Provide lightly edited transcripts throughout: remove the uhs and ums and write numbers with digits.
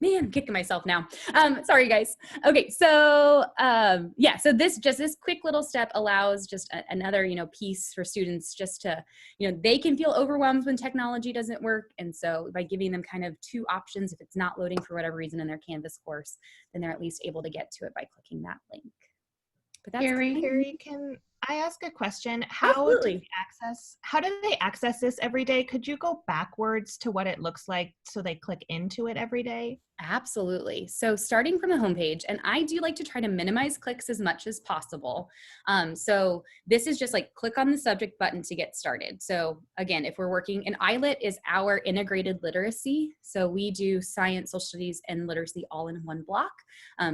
Man, I'm kicking myself now. Sorry, guys. Okay, so yeah, so this quick little step allows just another, piece for students just to, they can feel overwhelmed when technology doesn't work. And so by giving them kind of two options, if it's not loading for whatever reason in their Canvas course, then they're at least able to get to it by clicking that link. But that's Carrie, can I ask a question? Absolutely. How do they access this every day? Could you go backwards to what it looks like so they click into it every day? Absolutely. So starting from the homepage, and I do like to try to minimize clicks as much as possible. So this is just like click on the subject button to get started. So again, if we're working, and ILIT is our integrated literacy. So we do science, social studies, and literacy all in one block.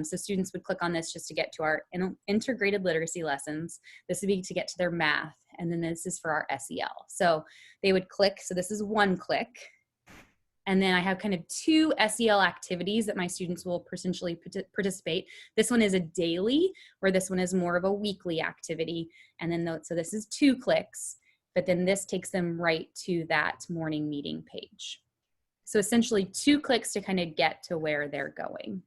So students would click on this just to get to our integrated literacy lessons. This would be to get to their math. And then this is for our SEL. So they would click. So this is one click. And then I have kind of two SEL activities that my students will potentially participate. This one is a daily, where this one is more of a weekly activity. And then, so this is 2 clicks, but then this takes them right to that morning meeting page. So essentially 2 clicks to kind of get to where they're going.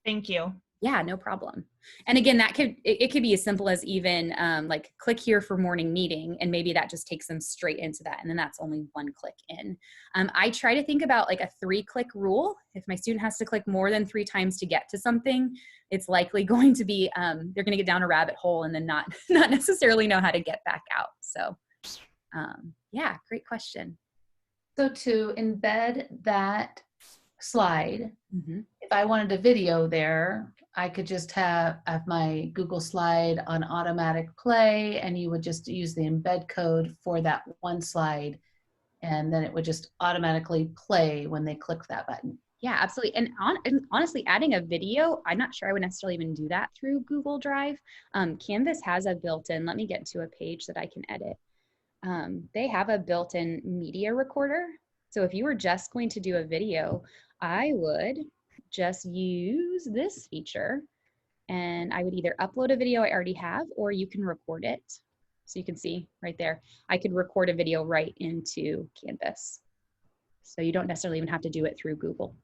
Thank you. Yeah, no problem. And again, it could be as simple as even like click here for morning meeting, and maybe that just takes them straight into that. And then that's only 1 click in. I try to think about like a 3-click rule. If my student has to click more than 3 times to get to something, it's likely going to be, they're going to get down a rabbit hole and then not necessarily know how to get back out. So yeah, great question. So to embed that slide, if I wanted a video there, I could just have my Google slide on automatic play, and you would just use the embed code for that one slide, and then it would just automatically play when they click that button. Yeah, absolutely. And honestly, adding a video, I'm not sure I would necessarily even do that through Google Drive. Canvas has a built-in, let me get to a page that I can edit. They have a built-in media recorder. So if you were just going to do a video, I would just use this feature, and I would either upload a video I already have, or you can record it. So you can see right there, I could record a video right into Canvas. So you don't necessarily even have to do it through Google,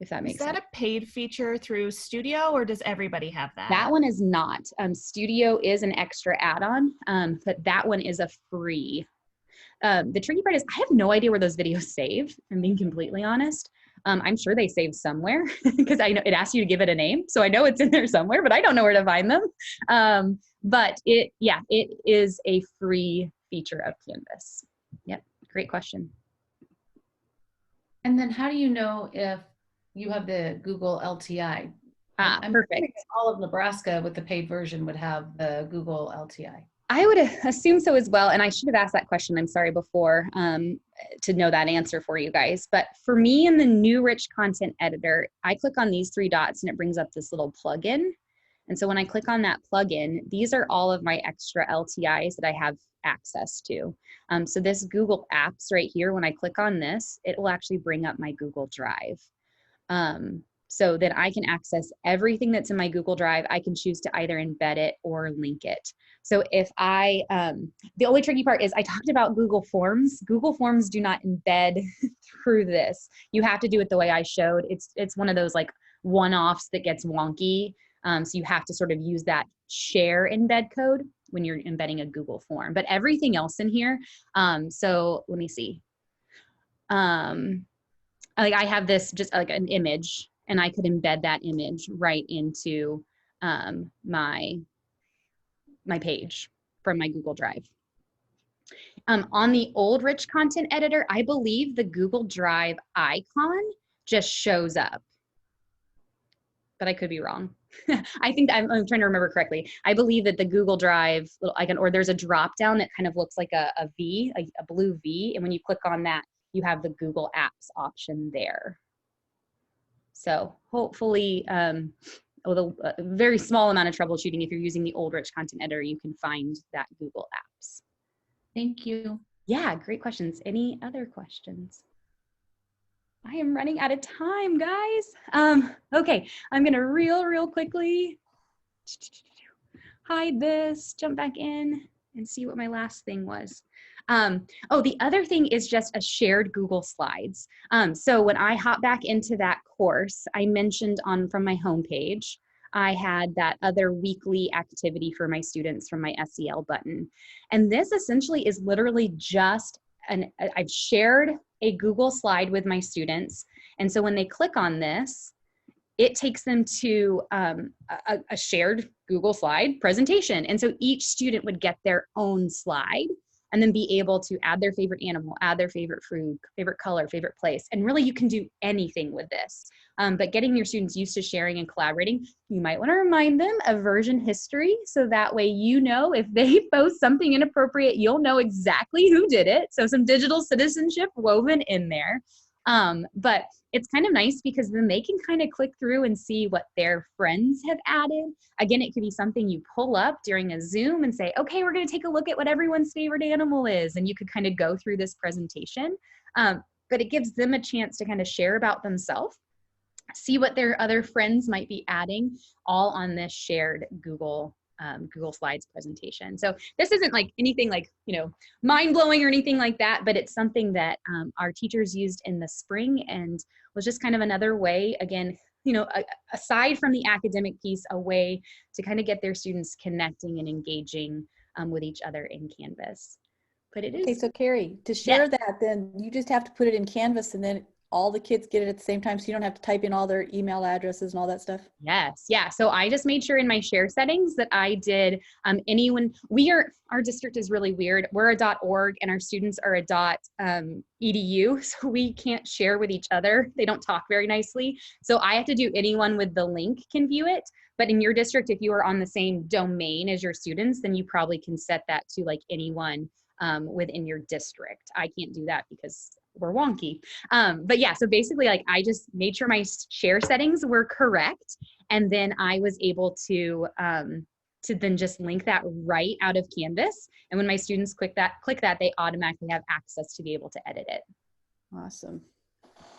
if that makes sense. Is that a paid feature through Studio, or does everybody have that? That one is not. Studio is an extra add-on, but that one is a free. The tricky part is I have no idea where those videos save, if I'm being completely honest. I'm sure they save somewhere because I know it asks you to give it a name. So I know it's in there somewhere, but I don't know where to find them. But it is a free feature of Canvas. Yep, great question. And then how do you know if you have the Google LTI? I'm Perfect. All of Nebraska with the paid version would have the Google LTI. I would assume so as well. And I should have asked that question, I'm sorry, before to know that answer for you guys. But for me in the new rich content editor, I click on these 3 dots and it brings up this little plugin. And so when I click on that plugin, these are all of my extra LTIs that I have access to. So this Google Apps right here, when I click on this, it will actually bring up my Google Drive. So that I can access everything that's in my Google Drive. I can choose to either embed it or link it. So if the only tricky part is I talked about Google Forms. Google Forms do not embed through this. You have to do it the way I showed. It's one of those like one-offs that gets wonky. So you have to sort of use that share embed code when you're embedding a Google form. But everything else in here, so let me see. Like I have this just like an image, and I could embed that image right into my page from my Google Drive. On the old rich content editor, I believe the Google Drive icon just shows up, but I could be wrong. I think I'm trying to remember correctly. I believe that the Google Drive little icon, or there's a drop down that kind of looks like a V, a blue V, and when you click on that, you have the Google Apps option there. So hopefully, with a very small amount of troubleshooting, if you're using the old rich content editor, you can find that Google Apps. Thank you. Yeah, great questions. Any other questions? I am running out of time, guys. Okay, I'm gonna real quickly hide this, jump back in, and see what my last thing was. Oh, the other thing is just a shared Google Slides. So when I hop back into that course, I mentioned from my homepage, I had that other weekly activity for my students from my SEL button. And this essentially is literally just I've shared a Google slide with my students. And so when they click on this, it takes them to a shared Google slide presentation. And so each student would get their own slide and then be able to add their favorite animal, add their favorite food, favorite color, favorite place. And really you can do anything with this. But getting your students used to sharing and collaborating, you might want to remind them of version history. So that way, you know, if they post something inappropriate, you'll know exactly who did it. So some digital citizenship woven in there. But it's kind of nice because then they can kind of click through and see what their friends have added. Again, it could be something you pull up during a Zoom and say, okay, we're going to take a look at what everyone's favorite animal is. And you could kind of go through this presentation. But it gives them a chance to kind of share about themselves, see what their other friends might be adding, all on this shared Google Slides presentation. So this isn't like anything like, you know, mind-blowing or anything like that, but it's something that our teachers used in the spring and was just kind of another way, again, you know, aside from the academic piece, a way to kind of get their students connecting and engaging with each other in Canvas. But it is. Okay, so Carrie, to share that, then you just have to put it in Canvas and then all the kids get it at the same time, so you don't have to type in all their email addresses and all that stuff? Yes. Yeah. So I just made sure in my share settings that I did our district is really weird. We're a .org and our students are a .edu. So we can't share with each other. They don't talk very nicely. So I have to do anyone with the link can view it. But in your district, if you are on the same domain as your students, then you probably can set that to like anyone within your district. I can't do that because we're wonky. But yeah, so basically like I just made sure my share settings were correct. And then I was able to then just link that right out of Canvas. And when my students click that, they automatically have access to be able to edit it. Awesome.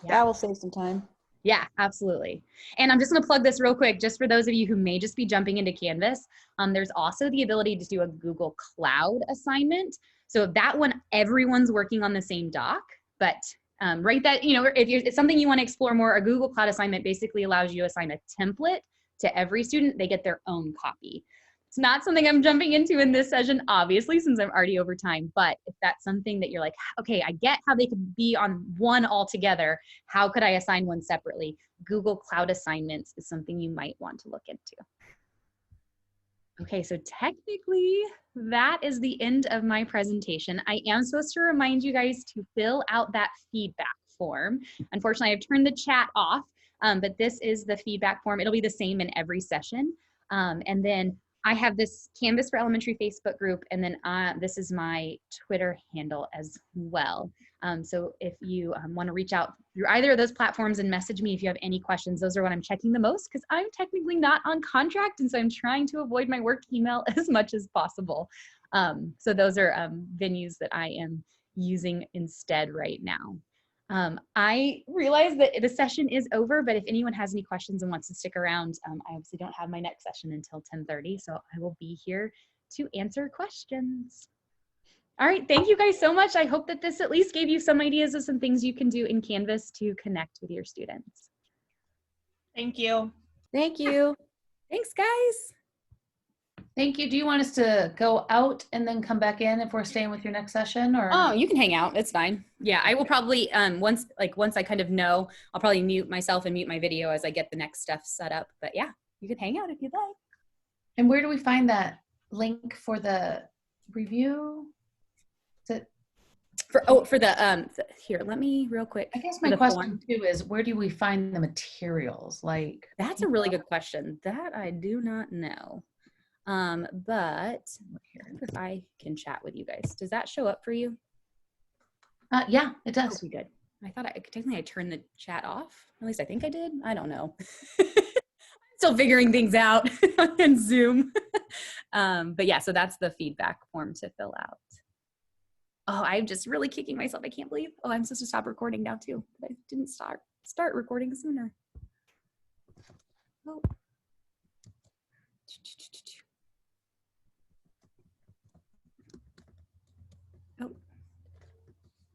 Yeah. That will save some time. Yeah, absolutely. And I'm just going to plug this real quick, just for those of you who may just be jumping into Canvas. There's also the ability to do a Google Cloud assignment. So that one, everyone's working on the same doc. But right, that, you know, if it's something you want to explore more, a Google Cloud assignment basically allows you to assign a template to every student. They get their own copy. It's not something I'm jumping into in this session, obviously, since I'm already over time. But if that's something that you're like, okay, I get how they could be on one altogether, how could I assign one separately? Google Cloud assignments is something you might want to look into. Okay, so technically that is the end of my presentation. I am supposed to remind you guys to fill out that feedback form. Unfortunately, I've turned the chat off, but this is the feedback form. It'll be the same in every session. And then I have this Canvas for Elementary Facebook group, and then this is my Twitter handle as well. So if you want to reach out through either of those platforms and message me if you have any questions, those are what I'm checking the most because I'm technically not on contract, and so I'm trying to avoid my work email as much as possible. So those are venues that I am using instead right now. I realize that the session is over, but if anyone has any questions and wants to stick around, I obviously don't have my next session until 10:30, so I will be here to answer questions. All right, thank you guys so much. I hope that this at least gave you some ideas of some things you can do in Canvas to connect with your students. Thank you. Thank you. Thanks, guys. Thank you. Do you want us to go out and then come back in if we're staying with your next session, or? Oh, you can hang out. It's fine. Yeah, I will probably, once I kind of know, I'll probably mute myself and mute my video as I get the next stuff set up. But yeah, you can hang out if you'd like. And where do we find that link for the review? Here, let me real quick. I guess my question too is, where do we find the materials? Like, that's a really good question. That I do not know. But if I can chat with you guys, does that show up for you? Yeah, it does. Okay, good. I thought technically I turned the chat off. At least I think I did. I don't know. Still figuring things out in Zoom. But yeah, so that's the feedback form to fill out. Oh, I'm just really kicking myself. I can't believe. Oh, I'm supposed to stop recording now too. But I didn't start recording sooner. Oh.